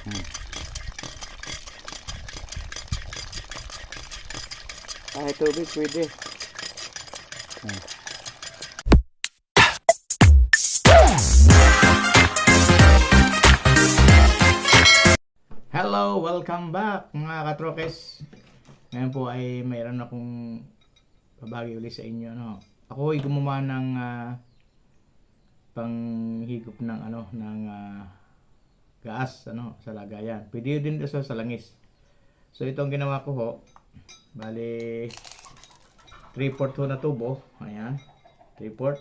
Hmm. Kahit tubig pwede. Hmm. Hello, welcome back mga katrokes. Ngayon po ay mayroon akong babagi ulit sa inyo, no. Ako ay gumawa ng panghigop ng gas sa lagayan. Pwede din ito sa langis. So ito ang ginawa ko ho. Bali 3/4 ho na tubo. Ayan. 3/4.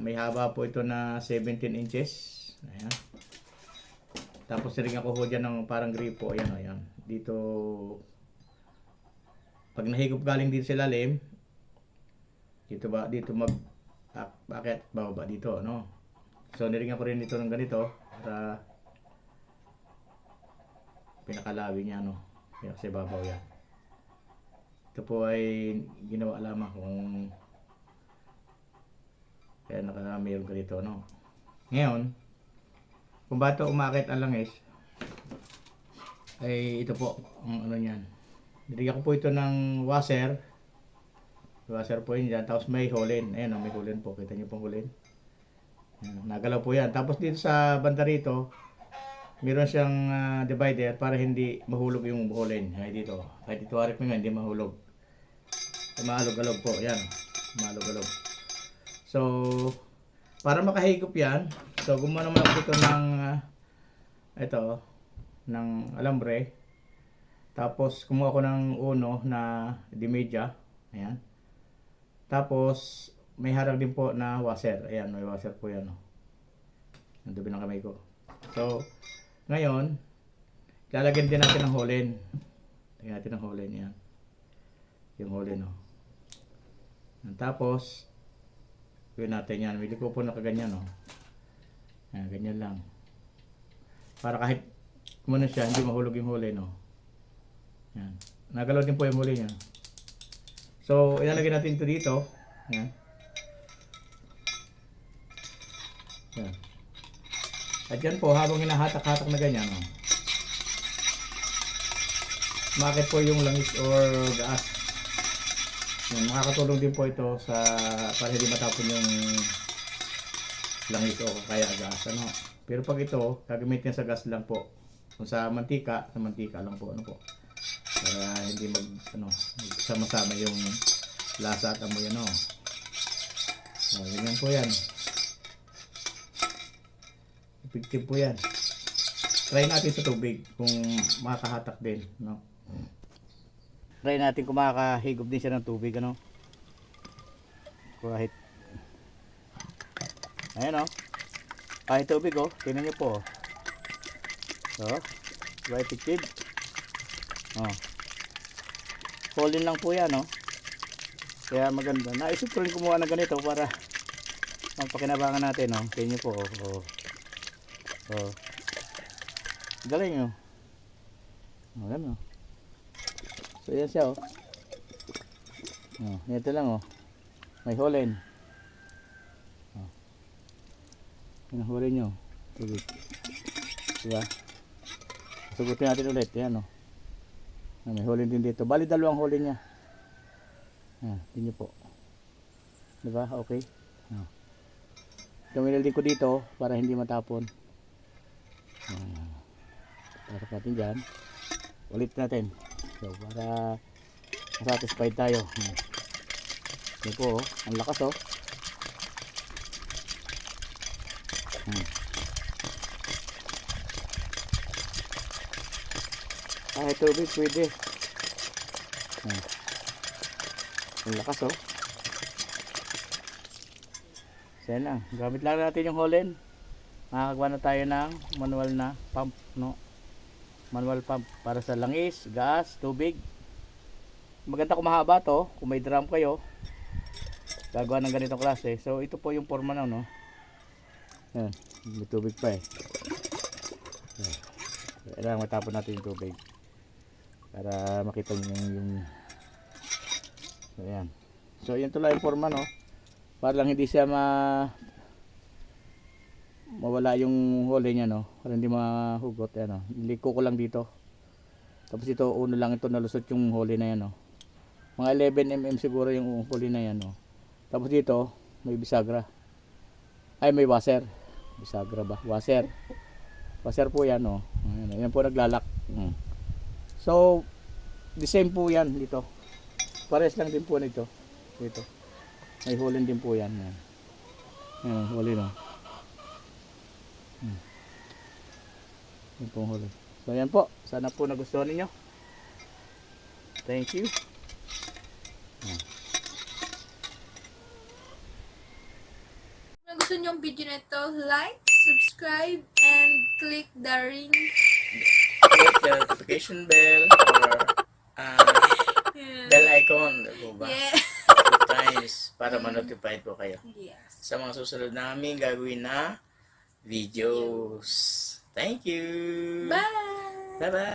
May haba po ito na 17 inches. Ayan. Tapos niligyan ko ho dyan ng parang gripo. Ayan, ayan. Dito, pag nahigop galing dito sa ilalim, dito bakit bababa dito, no? So niligyan ko rin dito ng ganito para pinakalawi niya, no? Sa ibabaw yan. Ito po ay ginawa lamang kung kaya mayroon ka dito, no? Ngayon, kung bato umakit ang langis, ay ito po ang ano niyan. Niligyan ko po ito ng washer. Washer po yun dyan. Tapos may hulin. Ayan, may hulin po. Kita nyo pong hulin. Ayan, nagalaw po yan. Tapos dito sa banda rito, meron siyang divider para hindi mahulog yung hulin. Ay dito. Kahit ito harip mo nga, hindi mahulog. Maalog-alog po. Ayan. Maalog-alog. So, para makahigop yan, so gumawa naman ako dito ng ng alambre. Tapos kumuha ko ng uno na di media. Ayan. Tapos may harang din po na washer. Ayan, may washer po yan. Nandubi ng kamay ko. So, ngayon, lalagyan din natin ng hulin. Lagyan natin ng hulin yan. Yung hulin, no. Tapos, gawin natin yan. May liko po na kaganyan, no. Ayan, ganyan lang. Para kahit kumano siya, hindi mahulog yung huli, no. Ayan. Nagalaw din po yung huli niya. So, ilalagay natin ito dito. Ayan. Ayan. At yan po, habang hinahatak-hatak na ganyan, no, makakit po yung langis or gas. Ayan, makakatulong din po ito para hindi matapon yung langis o kaya gas, ano. Pero pag ito, gagamitin sa gas lang po. Kung sa mantika lang po, ano po. Para hindi sama-sama yung lasa at amoy, ano. So, ganyan po yan. Effective po yan. Try natin sa tubig kung makakahatak din, no. Try natin kung makakahigop din siya ng tubig, ano. Kahit ayan, oh. Kahit tubig, oh. Tingnan nyo po, oh. So, right effective. Oh. Colin lang po yan, oh. Kaya maganda. Naisip ko rin kumuha ng ganito para magpakinabangan natin, oh. Tingnan nyo po, oh. Oh. Galing, oh. Oh, yan, oh. So, yan siya, oh. Oh, ito lang, oh. May hulin. Oh. Yan ang hulin nyo. Tubig. Diba? Sugutin natin ulit. Yan, oh. May hulin din dito. Bali, dalawang hulin niya. Yan, tingnan po. Diba? Okay. Oh. Gawin din ko dito para hindi matapon. Para natin dyan. Ulit natin. So, para satisfied tayo. Yan po, oh. Ang lakas, oh. Kahit tubig pwede. Ang lakas, oh. So yan lang. Gamit lang natin yung hulin. Makakagawa na tayo ng manual na pump, no. Manual pump para sa langis, gas, tubig. Maganda kung mahaba to. Kung may drum kayo, gagawa ng ganitong klase. So ito po yung forma na, no. Yan. May tubig pa, eh. Kailangan matapon natin yung tubig para makita nyo yung so yan. So yan tuloy yung forma, no. Para lang hindi siya mawala yung huli niya, no? Para hindi mahugot, yan, no? Liko ko lang dito. Tapos ito, uno lang ito nalusot yung huli na yan, no? Mga 11 mm siguro yung huli na yan, no? Tapos dito, may bisagra. Ay, may washer. Bisagra ba? Washer. Washer po yan, no? Ayan, yan po naglalak. So, the same po yan dito. Pares lang din po nito. Dito. May huli din po yan. Ayan, huli, no? Yan po huli. So, yan po. Sana po nagustuhan ninyo. Thank you. Kung gusto niyo yung video na ito, like, subscribe, and click the ring. Click the notification bell or bell icon. Diba ba? Yeah. 2 times para ma-notify po kayo Yes. sa mga susunod namin gagawin na videos. Thank you. Bye! Bye-bye.